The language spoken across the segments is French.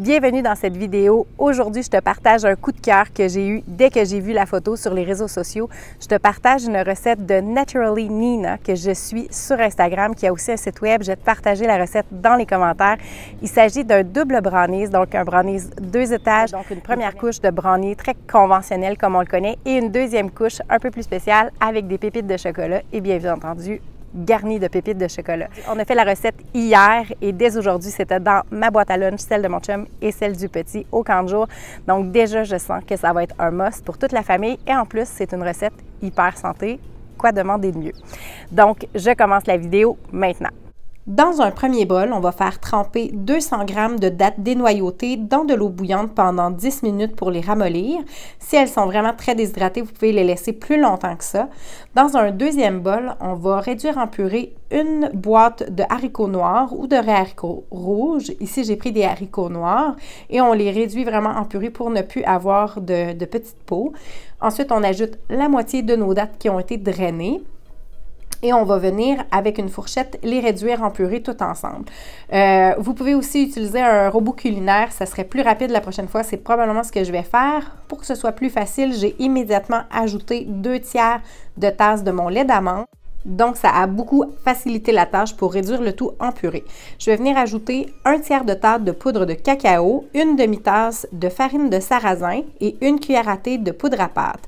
Bienvenue dans cette vidéo. Aujourd'hui, je te partage un coup de cœur que j'ai eu dès que j'ai vu la photo sur les réseaux sociaux. Je te partage une recette de Naturally Nina que je suis sur Instagram, qui a aussi un site web. Je vais te partager la recette dans les commentaires. Il s'agit d'un double brownies, donc un brownies 2 étages, donc une première couche de brownie très conventionnelle comme on le connaît et une deuxième couche un peu plus spéciale avec des pépites de chocolat et bien entendu garni de pépites de chocolat. On a fait la recette hier et dès aujourd'hui, c'était dans ma boîte à lunch, celle de mon chum et celle du petit au camp de jour. Donc déjà, je sens que ça va être un must pour toute la famille et en plus, c'est une recette hyper santé. Quoi demander de mieux? Donc, je commence la vidéo maintenant. Dans un premier bol, on va faire tremper 200 g de dattes dénoyautées dans de l'eau bouillante pendant 10 minutes pour les ramollir. Si elles sont vraiment très déshydratées, vous pouvez les laisser plus longtemps que ça. Dans un deuxième bol, on va réduire en purée une boîte de haricots noirs ou de haricots rouges. Ici, j'ai pris des haricots noirs et on les réduit vraiment en purée pour ne plus avoir de petites peaux. Ensuite, on ajoute la moitié de nos dattes qui ont été drainées. Et on va venir, avec une fourchette, les réduire en purée tout ensemble. Vous pouvez aussi utiliser un robot culinaire, ça serait plus rapide la prochaine fois. C'est probablement ce que je vais faire. Pour que ce soit plus facile, j'ai immédiatement ajouté 2/3 de tasse de mon lait d'amande. Donc, ça a beaucoup facilité la tâche pour réduire le tout en purée. Je vais venir ajouter 1/3 de tasse de poudre de cacao, une demi-tasse de farine de sarrasin et une cuillère à thé de poudre à pâte.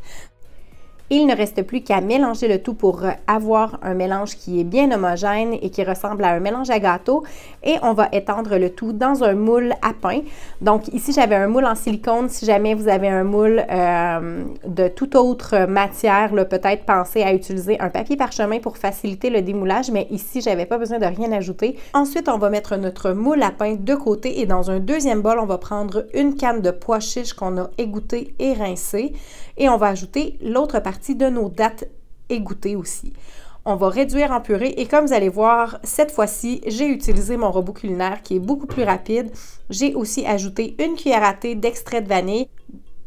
Il ne reste plus qu'à mélanger le tout pour avoir un mélange qui est bien homogène et qui ressemble à un mélange à gâteau. Et on va étendre le tout dans un moule à pain. Donc ici, j'avais un moule en silicone. Si jamais vous avez un moule de toute autre matière, peut-être pensez à utiliser un papier parchemin pour faciliter le démoulage. Mais ici, je n'avais pas besoin de rien ajouter. Ensuite, on va mettre notre moule à pain de côté. Et dans un deuxième bol, on va prendre une canne de pois chiches qu'on a égoutté et rincé. Et on va ajouter l'autre partie de nos dattes égouttées aussi. On va réduire en purée et comme vous allez voir, cette fois-ci, j'ai utilisé mon robot culinaire qui est beaucoup plus rapide. J'ai aussi ajouté une cuillère à thé d'extrait de vanille,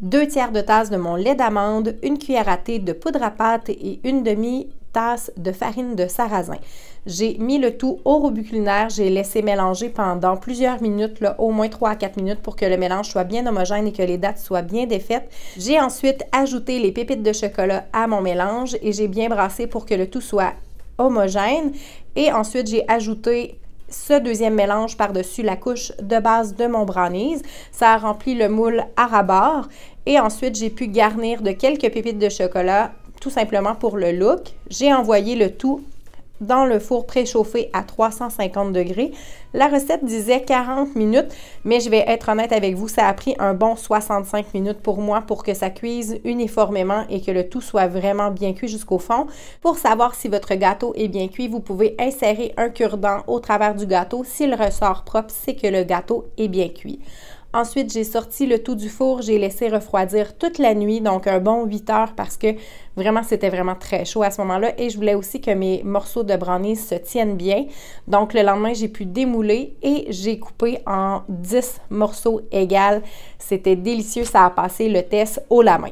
2/3 de tasse de mon lait d'amande, une cuillère à thé de poudre à pâte et une demi-tasse de farine de sarrasin. J'ai mis le tout au robot culinaire, j'ai laissé mélanger pendant plusieurs minutes, au moins 3 à 4 minutes pour que le mélange soit bien homogène et que les dattes soient bien défaites. J'ai ensuite ajouté les pépites de chocolat à mon mélange et j'ai bien brassé pour que le tout soit homogène. Et ensuite, j'ai ajouté ce deuxième mélange par-dessus la couche de base de mon brownies. Ça a rempli le moule à ras-bord. Et ensuite, j'ai pu garnir de quelques pépites de chocolat, tout simplement pour le look. J'ai envoyé le tout dans le four préchauffé à 350 degrés. La recette disait 40 minutes, mais je vais être honnête avec vous, ça a pris un bon 65 minutes pour moi pour que ça cuise uniformément et que le tout soit vraiment bien cuit jusqu'au fond. Pour savoir si votre gâteau est bien cuit, vous pouvez insérer un cure-dent au travers du gâteau. S'il ressort propre, c'est que le gâteau est bien cuit. Ensuite, j'ai sorti le tout du four, j'ai laissé refroidir toute la nuit, donc un bon 8 heures parce que vraiment, c'était vraiment très chaud à ce moment-là et je voulais aussi que mes morceaux de brownies se tiennent bien. Donc, le lendemain, j'ai pu démouler et j'ai coupé en 10 morceaux égaux. C'était délicieux, ça a passé le test haut la main.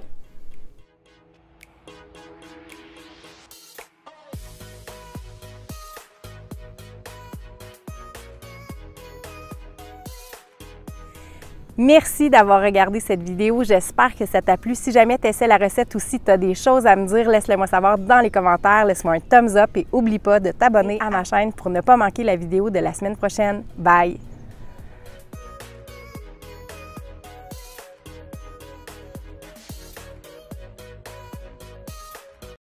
Merci d'avoir regardé cette vidéo. J'espère que ça t'a plu. Si jamais tu essaies la recette ou si tu as des choses à me dire, laisse-le moi savoir dans les commentaires. Laisse-moi un thumbs up et n'oublie pas de t'abonner à ma chaîne pour ne pas manquer la vidéo de la semaine prochaine. Bye!